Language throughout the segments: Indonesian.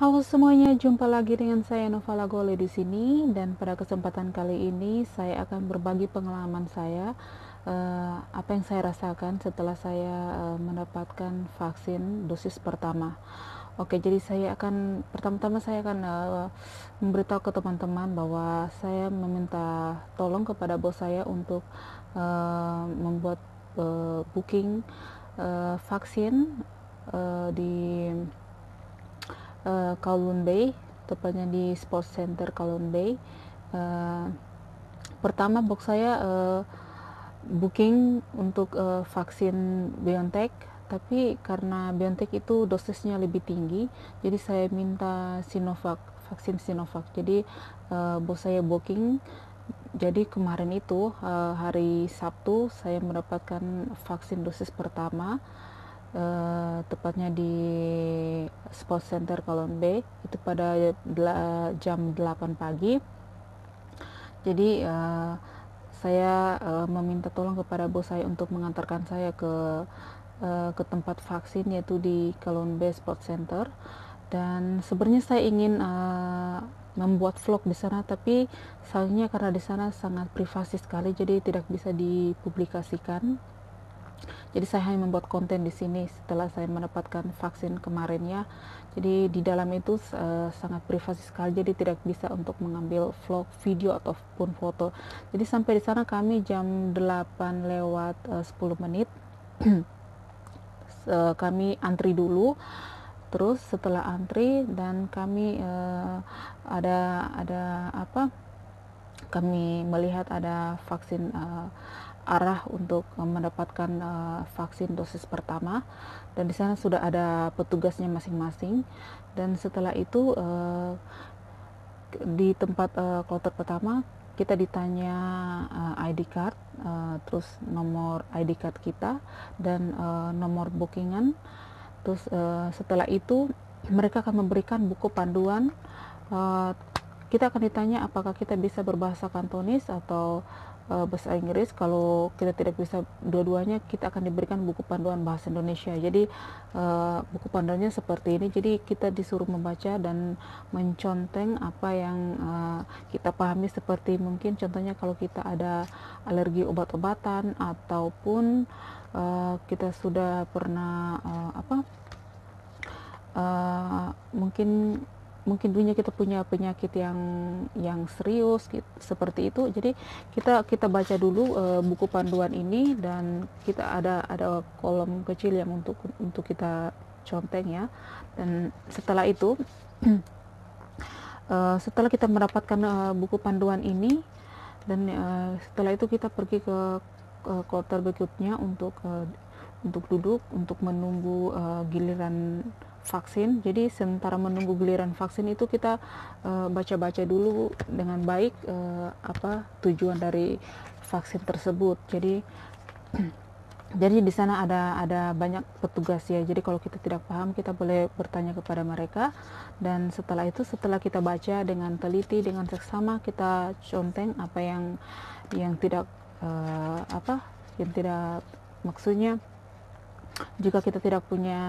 Halo semuanya, jumpa lagi dengan saya Nova Lagole di sini, dan pada kesempatan kali ini saya akan berbagi pengalaman saya, apa yang saya rasakan setelah saya mendapatkan vaksin dosis pertama. Oke, jadi pertama-tama saya akan memberitahu ke teman-teman bahwa saya meminta tolong kepada bos saya untuk membuat booking vaksin di Kowloon Bay, tepatnya di Sports Center Kowloon Bay. Uh, Pertama box saya booking untuk vaksin BioNTech, tapi karena BioNTech itu dosisnya lebih tinggi, jadi saya minta Sinovac, vaksin Sinovac. Jadi bos saya booking. Jadi kemarin itu hari Sabtu saya mendapatkan vaksin dosis pertama, tepatnya di Sports Center Kowloon Bay, itu pada jam 8 pagi. Jadi saya meminta tolong kepada bos saya untuk mengantarkan saya ke tempat vaksin, yaitu di Kowloon Bay Sports Center. Dan sebenarnya saya ingin membuat vlog di sana, tapi sayangnya karena di sana sangat privasi sekali, jadi tidak bisa dipublikasikan. Jadi saya hanya membuat konten di sini setelah saya mendapatkan vaksin kemarinnya. Jadi di dalam itu sangat privasi sekali, jadi tidak bisa untuk mengambil vlog, video ataupun foto. Jadi sampai di sana kami jam 8 lewat 10 menit. Kami antri dulu. Terus setelah antri dan kami ada apa? Kami melihat ada vaksin arah untuk mendapatkan vaksin dosis pertama, dan di sana sudah ada petugasnya masing-masing. Dan setelah itu di tempat kloter pertama kita ditanya ID card, terus nomor ID card kita dan nomor bookingan. Terus setelah itu mereka akan memberikan buku panduan. Kita akan ditanya apakah kita bisa berbahasa Kantonis atau bahasa Inggris. Kalau kita tidak bisa dua-duanya, kita akan diberikan buku panduan bahasa Indonesia. Jadi buku panduannya seperti ini. Jadi kita disuruh membaca dan menconteng apa yang kita pahami, seperti mungkin contohnya kalau kita ada alergi obat-obatan, ataupun kita sudah pernah mungkin dunia kita punya penyakit yang serius gitu, seperti itu. Jadi kita baca dulu buku panduan ini, dan kita ada kolom kecil yang untuk kita conteng ya. Dan setelah itu setelah kita mendapatkan buku panduan ini, dan setelah itu kita pergi ke kloter berikutnya untuk duduk untuk menunggu giliran vaksin. Jadi sementara menunggu giliran vaksin itu kita baca-baca dulu dengan baik apa tujuan dari vaksin tersebut. Jadi di sana ada banyak petugas ya. Jadi kalau kita tidak paham, kita boleh bertanya kepada mereka. Dan setelah itu, setelah kita baca dengan teliti, dengan seksama, kita conteng apa yang tidak yang tidak, maksudnya jika kita tidak punya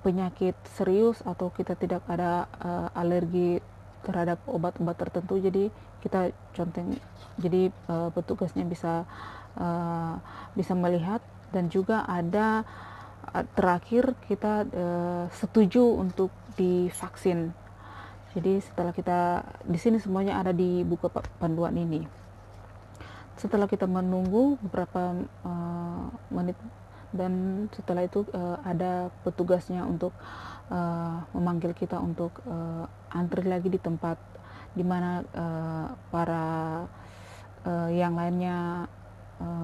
penyakit serius atau kita tidak ada alergi terhadap obat-obat tertentu, jadi kita conteng. Jadi petugasnya bisa melihat. Dan juga ada terakhir kita setuju untuk divaksin. Jadi setelah kita di sini semuanya ada di buku panduan ini. Setelah kita menunggu beberapa menit, dan setelah itu ada petugasnya untuk memanggil kita untuk antri lagi di tempat dimana para yang lainnya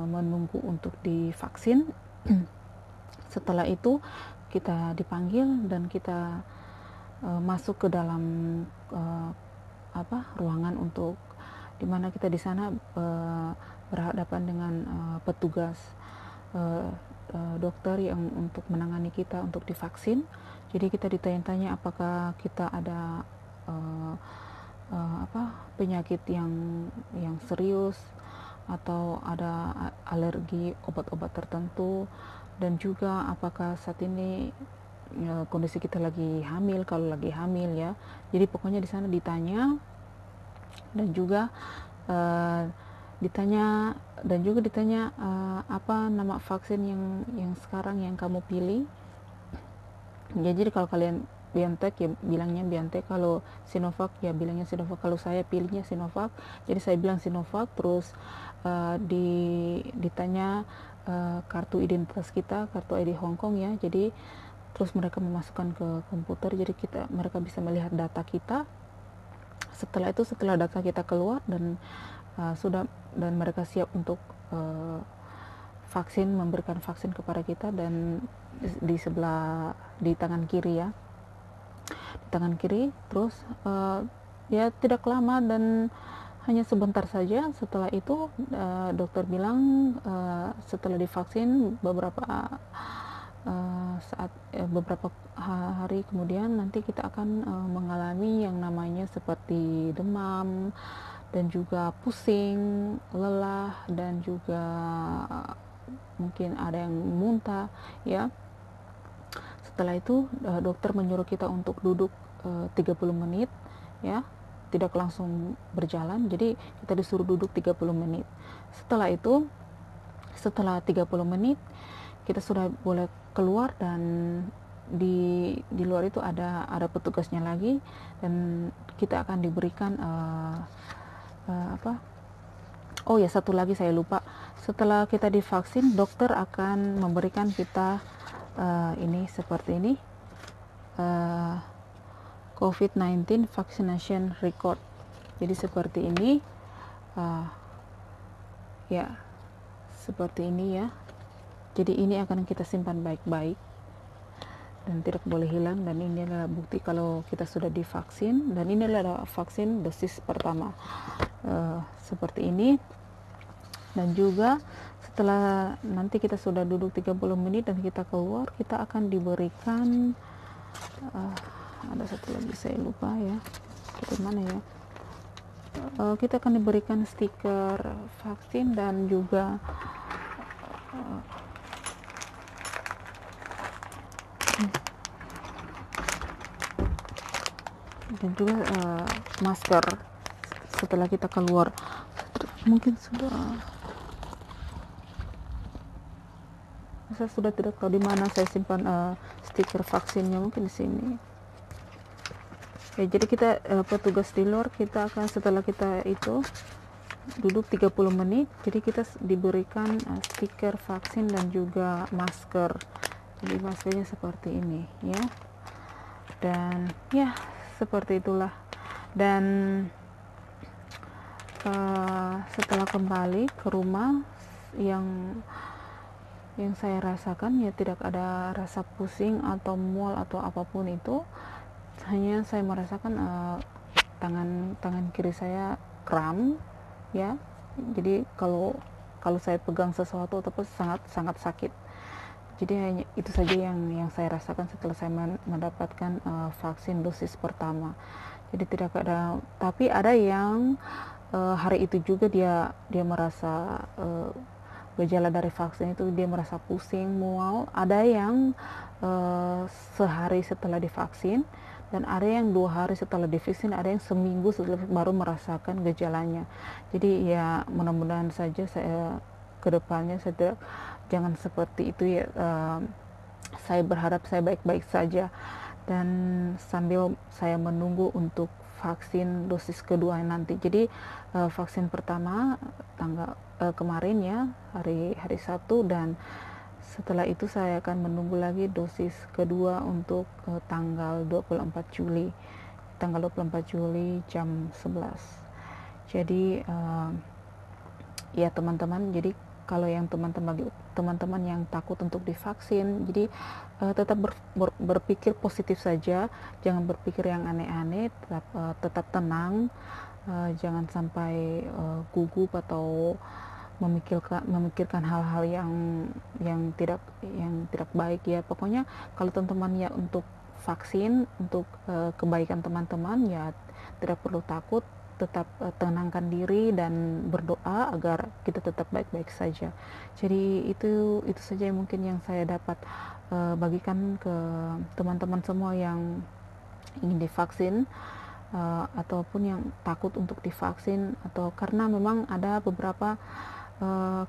menunggu untuk divaksin. Setelah itu kita dipanggil dan kita masuk ke dalam ruangan untuk dimana kita di sana berhadapan dengan petugas dokter yang untuk menangani kita untuk divaksin. Jadi kita ditanya-tanya apakah kita ada penyakit yang serius atau ada alergi obat-obat tertentu, dan juga apakah saat ini kondisi kita lagi hamil, kalau lagi hamil ya. Jadi pokoknya di sana ditanya, dan juga uh, ditanya apa nama vaksin yang sekarang yang kamu pilih. Ya, jadi kalau kalian BioNTech ya bilangnya BioNTech, kalau Sinovac ya bilangnya Sinovac. Kalau saya pilihnya Sinovac, jadi saya bilang Sinovac. Terus ditanya kartu identitas kita, kartu ID Hong Kong ya. Jadi terus mereka memasukkan ke komputer, jadi mereka bisa melihat data kita. Setelah data kita keluar dan mereka siap untuk memberikan vaksin kepada kita, dan di tangan kiri ya, di tangan kiri. Terus ya tidak lama dan hanya sebentar saja. Setelah itu dokter bilang setelah divaksin beberapa hari kemudian nanti kita akan mengalami yang namanya seperti demam dan juga pusing, lelah, dan juga mungkin ada yang muntah ya. Setelah itu dokter menyuruh kita untuk duduk 30 menit ya, tidak langsung berjalan, jadi kita disuruh duduk 30 menit. Setelah 30 menit kita sudah boleh keluar, dan di luar itu ada petugasnya lagi, dan kita akan diberikan oh ya, satu lagi saya lupa. Setelah kita divaksin, dokter akan memberikan kita ini seperti ini, COVID-19 vaccination record. Jadi seperti ini ya, seperti ini ya. Jadi ini akan kita simpan baik-baik dan tidak boleh hilang, dan ini adalah bukti kalau kita sudah divaksin, dan ini adalah vaksin dosis pertama. Seperti ini. Dan juga setelah nanti kita sudah duduk 30 menit dan kita keluar, kita akan diberikan ada satu lagi saya lupa ya, bagaimana ya, kita akan diberikan stiker vaksin, dan juga masker setelah kita keluar. Mungkin saya sudah tidak tahu di mana saya simpan stiker vaksinnya, mungkin di sini ya. Jadi kita petugas di luar, kita akan setelah kita itu duduk 30 menit, jadi kita diberikan stiker vaksin dan juga masker. Jadi maskernya seperti ini ya, dan ya seperti itulah. Dan setelah kembali ke rumah, yang saya rasakan ya tidak ada rasa pusing atau mual atau apapun itu. Hanya saya merasakan tangan kiri saya kram ya. Jadi kalau saya pegang sesuatu ataupun sangat sakit. Jadi hanya itu saja yang saya rasakan setelah saya mendapatkan vaksin dosis pertama. Jadi tidak ada, tapi ada yang hari itu juga dia merasa gejala dari vaksin itu, dia merasa pusing, mual. Ada yang sehari setelah divaksin, dan ada yang 2 hari setelah divaksin, ada yang seminggu setelah baru merasakan gejalanya. Jadi ya mudah-mudahan saja saya kedepannya jangan seperti itu ya. Saya berharap saya baik-baik saja, dan sambil saya menunggu untuk vaksin dosis kedua nanti. Jadi vaksin pertama kemarin ya, hari Sabtu, dan setelah itu saya akan menunggu lagi dosis kedua untuk tanggal 24 Juli jam 11. Jadi ya teman-teman, jadi kalau yang teman-teman yang takut untuk divaksin, jadi tetap berpikir positif saja, jangan berpikir yang aneh-aneh, tetap tenang, jangan sampai gugup atau memikirkan hal-hal yang tidak baik ya. Pokoknya kalau teman-teman ya untuk vaksin, untuk kebaikan teman-teman ya tidak perlu takut. tetap tenangkan diri dan berdoa agar kita tetap baik-baik saja. Jadi itu saja yang mungkin yang saya dapat bagikan ke teman-teman semua yang ingin divaksin, ataupun yang takut untuk divaksin, atau karena memang ada beberapa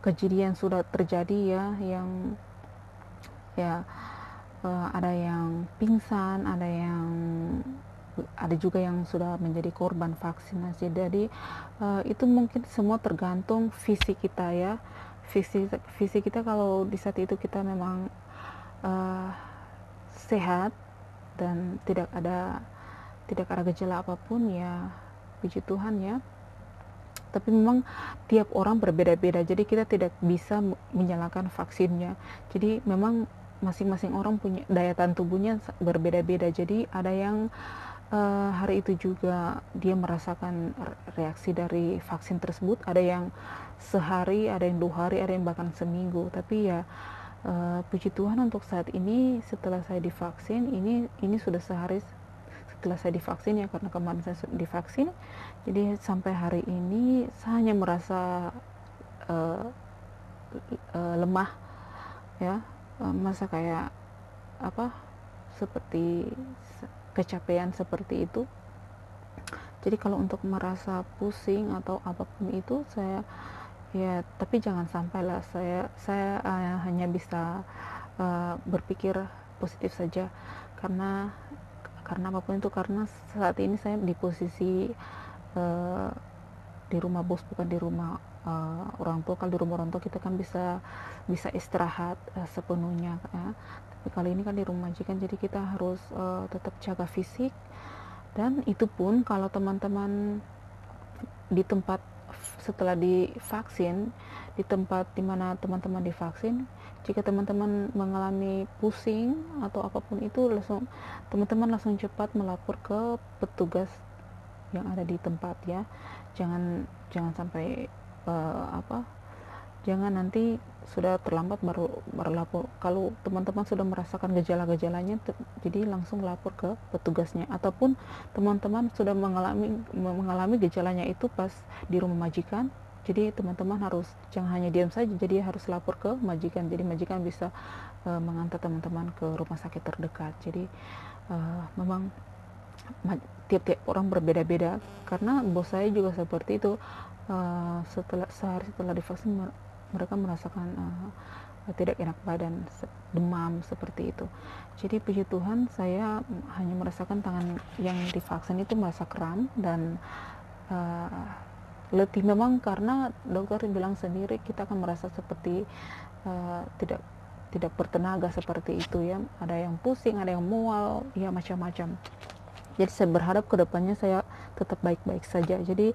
kejadian sudah terjadi ya, yang ya ada yang pingsan, ada juga yang sudah menjadi korban vaksinasi. Jadi itu mungkin semua tergantung visi kita ya, visi kita. Kalau di saat itu kita memang uh, sehat dan tidak ada gejala apapun, ya puji Tuhan ya. Tapi memang tiap orang berbeda-beda, jadi kita tidak bisa menyalahkan vaksinnya. Jadi memang masing-masing orang punya daya tahan tubuhnya berbeda-beda. Jadi ada yang hari itu juga dia merasakan reaksi dari vaksin tersebut, ada yang sehari, ada yang 2 hari, ada yang bahkan seminggu. Tapi ya puji Tuhan untuk saat ini setelah saya divaksin, ini sudah sehari setelah saya divaksin ya, karena kemarin saya divaksin. Jadi sampai hari ini saya hanya merasa lemah ya, masa kayak apa, seperti kecapean seperti itu. Jadi kalau untuk merasa pusing atau apapun itu, saya ya, tapi jangan sampai lah, saya hanya bisa berpikir positif saja, karena apapun itu, karena saat ini saya di posisi di rumah bos, bukan di rumah orang tua. Kalau di rumah orang tua kita kan bisa istirahat sepenuhnya ya. Tapi kali ini kan di rumah majikan, jadi kita harus tetap jaga fisik. Dan itu pun kalau teman-teman di tempat setelah divaksin, di tempat dimana teman-teman divaksin, jika teman-teman mengalami pusing atau apapun itu, teman-teman langsung cepat melapor ke petugas yang ada di tempat ya. Jangan sampai jangan nanti sudah terlambat baru lapor. Kalau teman-teman sudah merasakan gejala-gejalanya, jadi langsung lapor ke petugasnya. Ataupun teman-teman sudah mengalami gejalanya itu pas di rumah majikan, jadi teman-teman harus jangan hanya diam saja, jadi harus lapor ke majikan. Jadi majikan bisa mengantar teman-teman ke rumah sakit terdekat. Jadi memang tiap-tiap orang berbeda-beda, karena bos saya juga seperti itu. Sehari setelah divaksin, mereka merasakan tidak enak badan, demam seperti itu. Jadi puji Tuhan, saya hanya merasakan tangan yang divaksin itu merasa kram dan letih. Memang karena dokter bilang sendiri kita akan merasa seperti tidak bertenaga seperti itu ya. Ada yang pusing, ada yang mual, ya macam-macam. Jadi saya berharap kedepannya saya tetap baik-baik saja. Jadi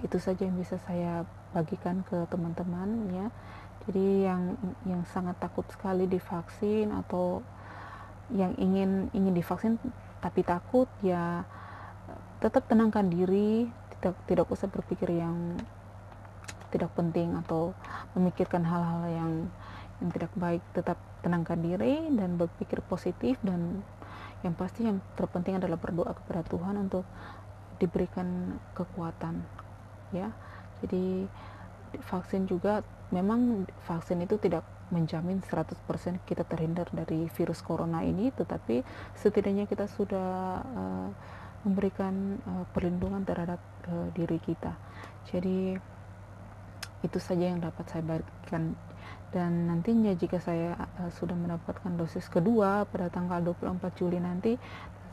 itu saja yang bisa saya bagikan ke teman-teman ya. Jadi yang sangat takut sekali divaksin, atau yang ingin divaksin tapi takut, ya tetap tenangkan diri, tidak usah berpikir yang tidak penting atau memikirkan hal-hal yang tidak baik. Tetap tenangkan diri dan berpikir positif, dan yang pasti yang terpenting adalah berdoa kepada Tuhan untuk diberikan kekuatan ya. Jadi vaksin juga, memang vaksin itu tidak menjamin 100% kita terhindar dari virus corona ini, tetapi setidaknya kita sudah memberikan perlindungan terhadap diri kita. Jadi itu saja yang dapat saya bagikan. Dan nantinya jika saya sudah mendapatkan dosis kedua pada tanggal 24 Juli nanti,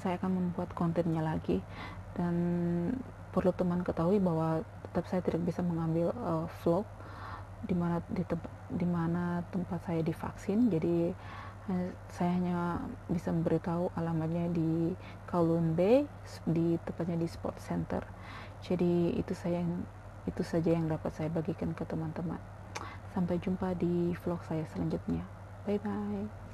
saya akan membuat kontennya lagi. Dan perlu teman ketahui bahwa tetap saya tidak bisa mengambil vlog di mana tempat saya divaksin. Jadi saya hanya bisa memberitahu alamatnya di Kowloon Bay, tepatnya di Sport Center. Jadi itu saja yang dapat saya bagikan ke teman-teman. Sampai jumpa di vlog saya selanjutnya. Bye bye.